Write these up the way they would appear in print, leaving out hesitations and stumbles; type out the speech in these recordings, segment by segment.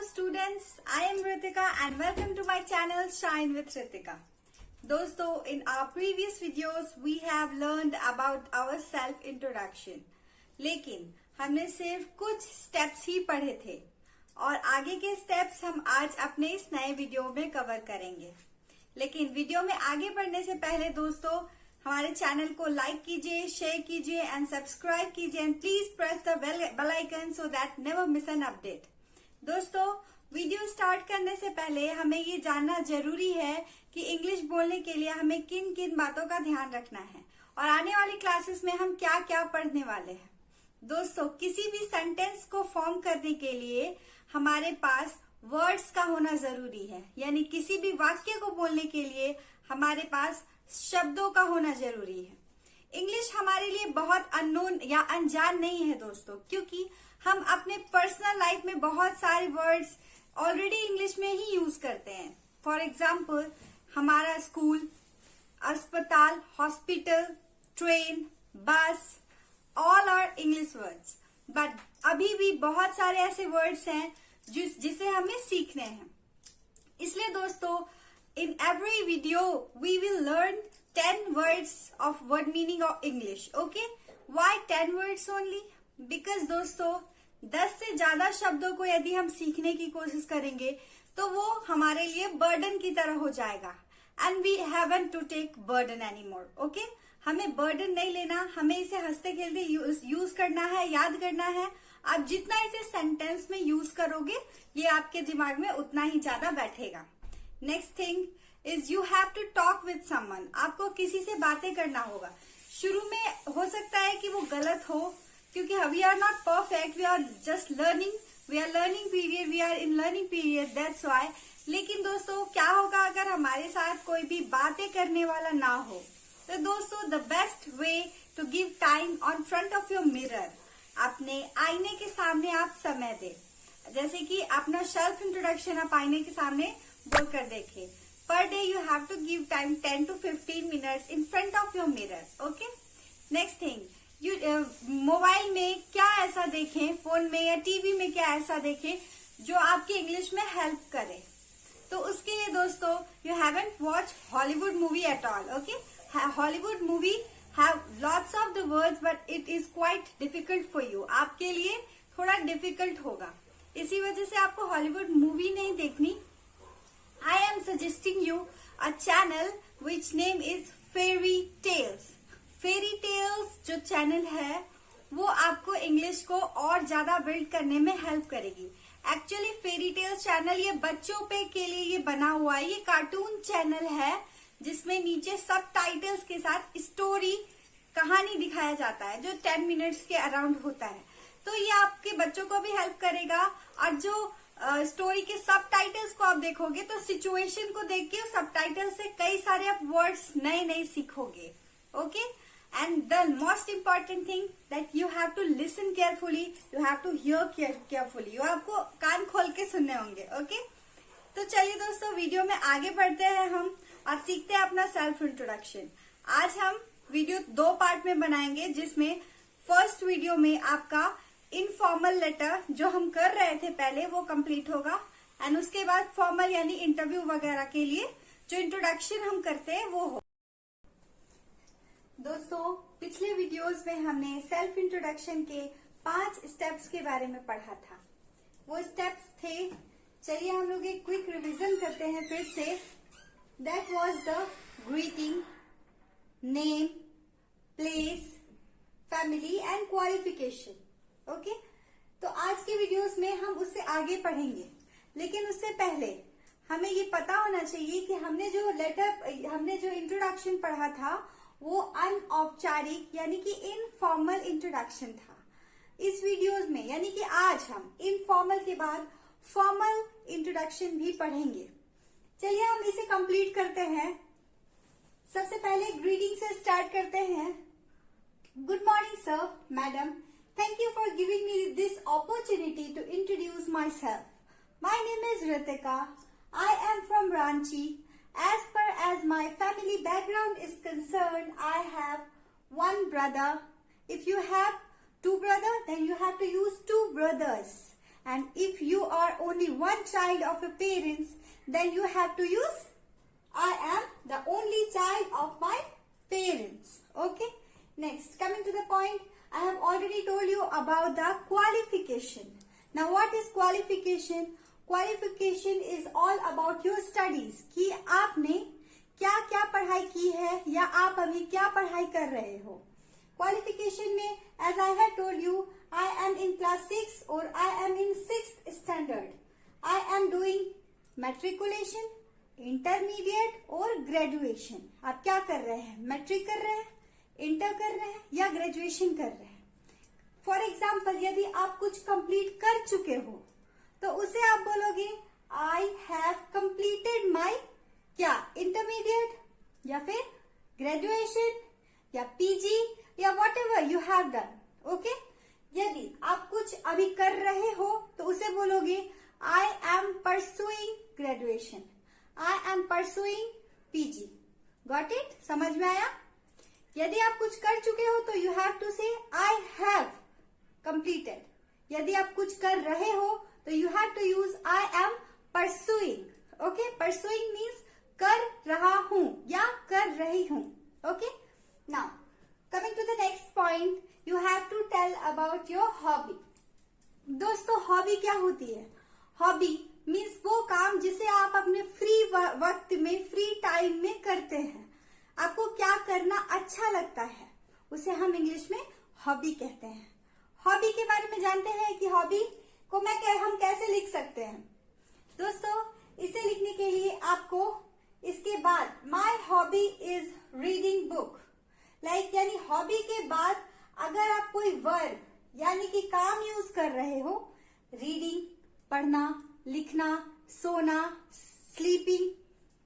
students, I am Ritika and welcome to my channel Shine with Ritika. दोस्तों, in our previous videos we have learned about our self introduction. लेकिन हमने सिर्फ कुछ steps ही पढ़े थे और आगे के steps हम आज अपने इस नए वीडियो में कवर करेंगे. लेकिन वीडियो में आगे बढ़ने से पहले दोस्तों हमारे चैनल को लाइक कीजिए, शेयर कीजिए एंड सब्सक्राइब कीजिए and please press the bell icon so that never miss an update. दोस्तों, वीडियो स्टार्ट करने से पहले हमें ये जानना जरूरी है कि इंग्लिश बोलने के लिए हमें किन किन बातों का ध्यान रखना है और आने वाली क्लासेस में हम क्या क्या पढ़ने वाले हैं. दोस्तों, किसी भी सेंटेंस को फॉर्म करने के लिए हमारे पास वर्ड्स का होना जरूरी है, यानी किसी भी वाक्य को बोलने के लिए हमारे पास शब्दों का होना जरूरी है. इंग्लिश हमारे लिए बहुत अननोन या अनजान नहीं है दोस्तों, क्योंकि हम अपने पर्सनल लाइफ में बहुत सारे वर्ड्स ऑलरेडी इंग्लिश में ही यूज करते हैं. फॉर एग्जाम्पल, हमारा स्कूल, अस्पताल, hospital, train, bus, all are English words. But अभी भी बहुत सारे ऐसे वर्ड्स हैं जिसे हमें सीखने हैं. इसलिए दोस्तों, in every video we will learn 10 words of word meaning of English. Okay, why 10 words only? Because दोस्तों 10 से ज्यादा शब्दों को यदि हम सीखने की कोशिश करेंगे तो वो हमारे लिए बर्डन की तरह हो जाएगा and we haven't to take burden anymore. Okay, हमें बर्डन नहीं लेना, हमें इसे हंसते खेलते यूज करना है, याद करना है. आप जितना इसे सेंटेंस में यूज करोगे ये आपके दिमाग में उतना ही ज्यादा बैठेगा. Next thing is you have to talk with someone. आपको किसी से बातें करना होगा. शुरू में हो सकता है कि वो गलत हो, क्योंकि we are not perfect, we are just learning, we are learning period, we are in learning period, that's why. लेकिन दोस्तों, क्या होगा अगर हमारे साथ कोई भी बातें करने वाला ना हो? तो दोस्तों, the best way to give time on front of your mirror, अपने आईने के सामने आप समय दे. जैसे कि अपना सेल्फ इंट्रोडक्शन आप आईने के सामने बोलकर देखें. Per day you have to give time 10 to 15 minutes in front of your mirror. Okay, next thing, you mobile में क्या ऐसा देखें, फोन में या टीवी में क्या ऐसा देखें जो आपकी इंग्लिश में हेल्प करे. तो उसके लिए दोस्तों you haven't watch Hollywood movie at all. Okay, Hollywood movie have lots of the words but it is quite difficult for you. आपके लिए थोड़ा डिफिकल्ट होगा, इसी वजह से आपको हॉलीवुड मूवी नहीं देखनी. I am suggesting you a channel which name is Fairy Tales. Fairy Tales जो चैनल है वो आपको इंग्लिश को और ज्यादा बिल्ड करने में हेल्प करेगी. एक्चुअली फेरी टेल्स चैनल ये बच्चों पे के लिए ये बना हुआ है. ये कार्टून चैनल है जिसमें नीचे सब टाइटल्स के साथ स्टोरी, कहानी दिखाया जाता है जो 10 मिनट्स के अराउंड होता है. तो ये आपके बच्चों को भी हेल्प करेगा. और जो स्टोरी के सब टाइटल्स को आप देखोगे तो सिचुएशन को देख के सब टाइटल से कई सारे आप वर्ड्स नए नए सीखोगे. Okay, and the most important thing that you have to listen carefully, you have to hear carefully. आपको कान खोल के सुनने होंगे. ओके, तो चलिए दोस्तों, वीडियो में आगे बढ़ते हैं हम और सीखते हैं अपना सेल्फ इंट्रोडक्शन. आज हम वीडियो 2 पार्ट में बनाएंगे, जिसमें फर्स्ट वीडियो में आपका इनफॉर्मल लेटर जो हम कर रहे थे पहले वो कंप्लीट होगा एंड उसके बाद फॉर्मल यानी इंटरव्यू वगैरह के लिए जो इंट्रोडक्शन हम करते हैं वो हो. दोस्तों, पिछले वीडियोस में हमने सेल्फ इंट्रोडक्शन के 5 स्टेप्स के बारे में पढ़ा था. वो स्टेप्स थे, चलिए हम लोग एक क्विक रिवीजन करते हैं फिर से. That was the greeting, name, place, family and qualification. Okay, तो आज के वीडियोस में हम उससे आगे पढ़ेंगे. लेकिन उससे पहले हमें ये पता होना चाहिए कि हमने जो इंट्रोडक्शन पढ़ा था वो अनौपचारिक यानी कि इनफॉर्मल इंट्रोडक्शन था. इस वीडियोस में यानी कि आज हम इनफॉर्मल के बाद फॉर्मल इंट्रोडक्शन भी पढ़ेंगे. चलिए हम इसे कंप्लीट करते हैं. सबसे पहले ग्रीटिंग से स्टार्ट करते हैं. Good morning sir, madam. Thank you for giving me this opportunity to introduce myself. My name is Ritika. I am from Ranchi. As far as my family background is concerned, I have one brother. If you have 2 brothers, then you have to use 2 brothers. and if you are only one child of your parents, then you have to use I am the only child of my parents. Okay. Next, coming to the point, I have already told you about the qualification. Now what is qualification? Qualification is all about your studies, कि आपने क्या क्या पढ़ाई की है या आप अभी क्या पढ़ाई कर रहे हो. Qualification में, as I have told you, I am in class 6 or I am in 6th standard. I am doing matriculation, intermediate और graduation. आप क्या कर रहे हैं? मैट्रिक कर रहे हैं, इंटर कर रहे हैं या ग्रेजुएशन कर रहे हैं. फॉर एग्जाम्पल, यदि आप कुछ कंप्लीट कर चुके हो तो उसे आप बोलोगे आई हैव कंप्लीटेड माई क्या, इंटरमीडिएट या फिर ग्रेजुएशन या पीजी या what ever you have done. Okay. यदि आप कुछ अभी कर रहे हो तो उसे बोलोगे आई am pursuing graduation, I am pursuing PG. Got it? समझ में आया? यदि आप कुछ कर चुके हो तो यू हैव टू से आई हैव कंप्लीटेड. यदि आप कुछ कर रहे हो तो you have to use I am pursuing. Okay. Pursuing means कर रहा हूं या कर रही हूं. Okay. Now coming to the next point, you have to tell about your hobby. दोस्तों, हॉबी क्या होती है? हॉबी मीन्स वो काम जिसे आप अपने फ्री वक्त में, फ्री टाइम में करते हैं. आपको क्या करना अच्छा लगता है उसे हम इंग्लिश में हॉबी कहते हैं. हॉबी के बारे में जानते हैं कि हॉबी को हम कैसे लिख सकते हैं. दोस्तों, इसे लिखने के लिए आपको इसके बाद my hobby is reading book, like यानी हॉबी के बाद अगर आप कोई वर्ब यानी कि काम यूज कर रहे हो, रीडिंग पढ़ना, लिखना, सोना, स्लीपिंग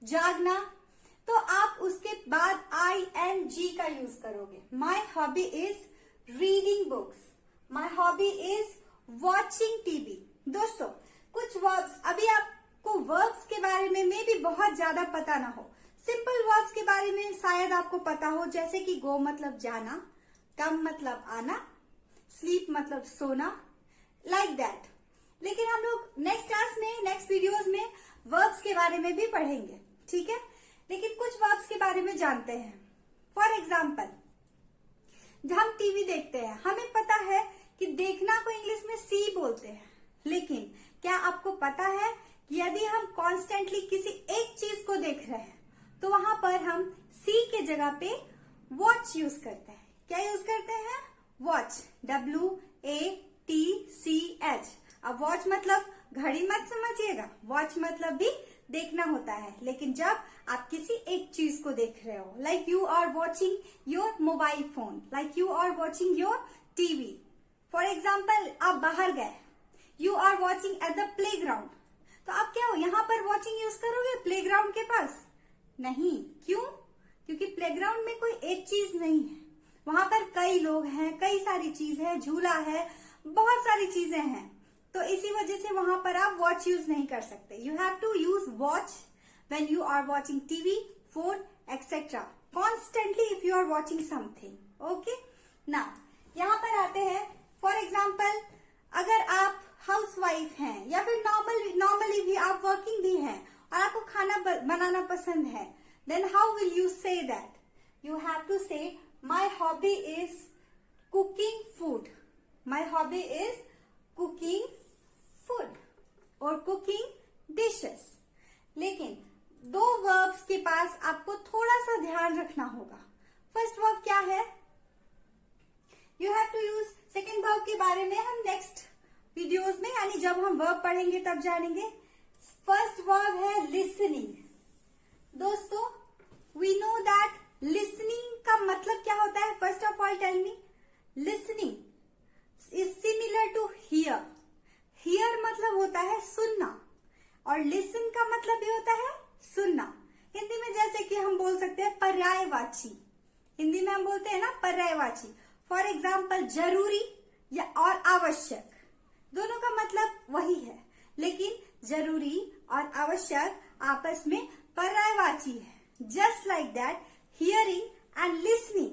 जागना, तो आप उसके बाद ING का यूज करोगे. My hobby is reading books, my hobby is watching TV. दोस्तों, कुछ वर्ब्स, अभी आपको वर्ब्स के बारे में मे भी बहुत ज्यादा पता ना हो. सिंपल वर्ब्स के बारे में शायद आपको पता हो, जैसे कि गो मतलब जाना, कम मतलब आना, स्लीप मतलब सोना, लाइक दैट. लेकिन हम लोग नेक्स्ट क्लास में, नेक्स्ट वीडियोस में वर्ब्स के बारे में भी पढ़ेंगे. ठीक है. लेकिन कुछ वर्ब्स के बारे में जानते हैं. फॉर एग्जाम्पल, जब हम टीवी देखते हैं, हमें पता है कि देखना को इंग्लिश में सी बोलते हैं. लेकिन क्या आपको पता है कि यदि हम कॉन्स्टेंटली किसी एक चीज को देख रहे हैं तो वहां पर हम सी के जगह पे वॉच यूज करते हैं. क्या यूज करते हैं? वॉच. WATCH. अब वॉच मतलब घड़ी मत समझिएगा, वॉच मतलब भी देखना होता है. लेकिन जब आप किसी एक चीज को देख रहे हो, like you are watching your mobile phone, like you are watching your TV. For example, आप बाहर गए, you are watching at the play ground, तो आप क्या हो, यहाँ पर वॉचिंग यूज करोगे प्ले ग्राउंड के पास? नहीं. क्यों? क्योंकि प्ले ग्राउंड में कोई एक चीज नहीं है, वहां पर कई लोग हैं, कई सारी चीज है, झूला है, बहुत सारी चीजें हैं. तो इसी वजह से वहां पर आप वॉच यूज नहीं कर सकते. You have to use watch when you are watching TV, phone, etc. Constantly if you are watching something. Okay? Now, यहाँ पर आते हैं. For example, अगर आप हाउसवाइफ हैं या फिर नॉर्मली भी आप वर्किंग भी हैं और आपको खाना बनाना पसंद है, then how will you say that? You have to say, my hobby is cooking food. My hobby is cooking food or cooking dishes. लेकिन दो वर्ब्स के पास आपको थोड़ा सा ध्यान रखना होगा. फर्स्ट वर्ब क्या है? You have to use. Second verb के बारे में हम नेक्स्ट वीडियोस में, यानी जब हम वर्ब पढ़ेंगे तब जानेंगे. फर्स्ट वर्ब है लिसनिंग. दोस्तों, वी नो दैट लिसनिंग का मतलब क्या होता है? First of all tell me. Listening is similar to hear. Hear मतलब होता है सुनना और लिसन का मतलब भी होता है सुनना. हिंदी में जैसे कि हम बोल सकते हैं पर्यायवाची. हिंदी में हम बोलते हैं ना पर्यायवाची. फॉर एग्जाम्पल, जरूरी या और आवश्यक, दोनों का मतलब वही है, लेकिन जरूरी और आवश्यक आपस में पर्यायवाची है. Just like that, hearing and listening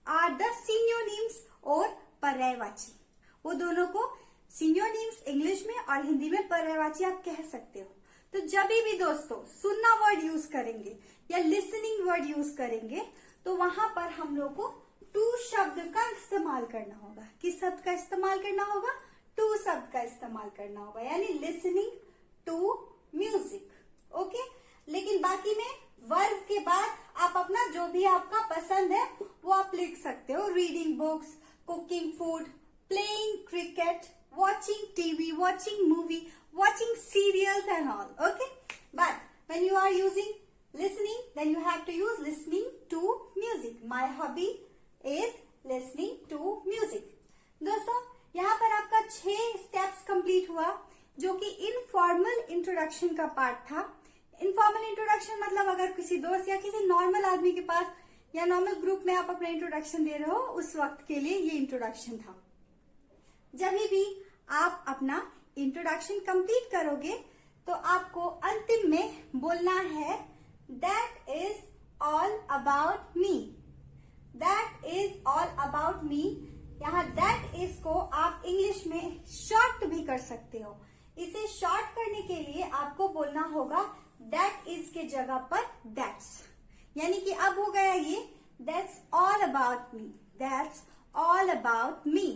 are the synonyms और पर्यायवाची. वो दोनों को सिनोनिम्स इंग्लिश में और हिंदी में पर्यायवाची आप कह सकते हो। तो जब भी दोस्तों सुनना वर्ड यूज करेंगे या लिसनिंग वर्ड यूज करेंगे तो वहां पर हम लोग को टू शब्द का इस्तेमाल करना होगा। किस शब्द का इस्तेमाल करना होगा? टू शब्द का इस्तेमाल करना होगा, यानी लिसनिंग टू म्यूजिक। ओके, लेकिन बाकी में वर्ब के बाद आप अपना जो भी आपका पसंद है वो आप लिख सकते हो। Reading books, cooking food, playing cricket, watching TV, watching movie, watching serials and all. Okay, but when you are using listening, then you have to use listening to music. My hobby is listening to music. दोस्तों, यहाँ पर आपका 6 steps complete हुआ, जो कि informal introduction का part था। Informal introduction मतलब अगर किसी दोस्त या किसी नॉर्मल आदमी के पास या नॉर्मल ग्रुप में आप अपना इंट्रोडक्शन दे रहे हो, उस वक्त के लिए ये इंट्रोडक्शन था। जब भी आप अपना इंट्रोडक्शन कंप्लीट करोगे तो आपको अंतिम में बोलना है that is all about me. That is all about me. यहाँ दैट इज को आप इंग्लिश में शॉर्ट भी कर सकते हो। इसे शॉर्ट करने के लिए आपको बोलना होगा दैट इज के जगह पर दैट्स, यानी कि अब हो गया ये that's all about me. That's all about me.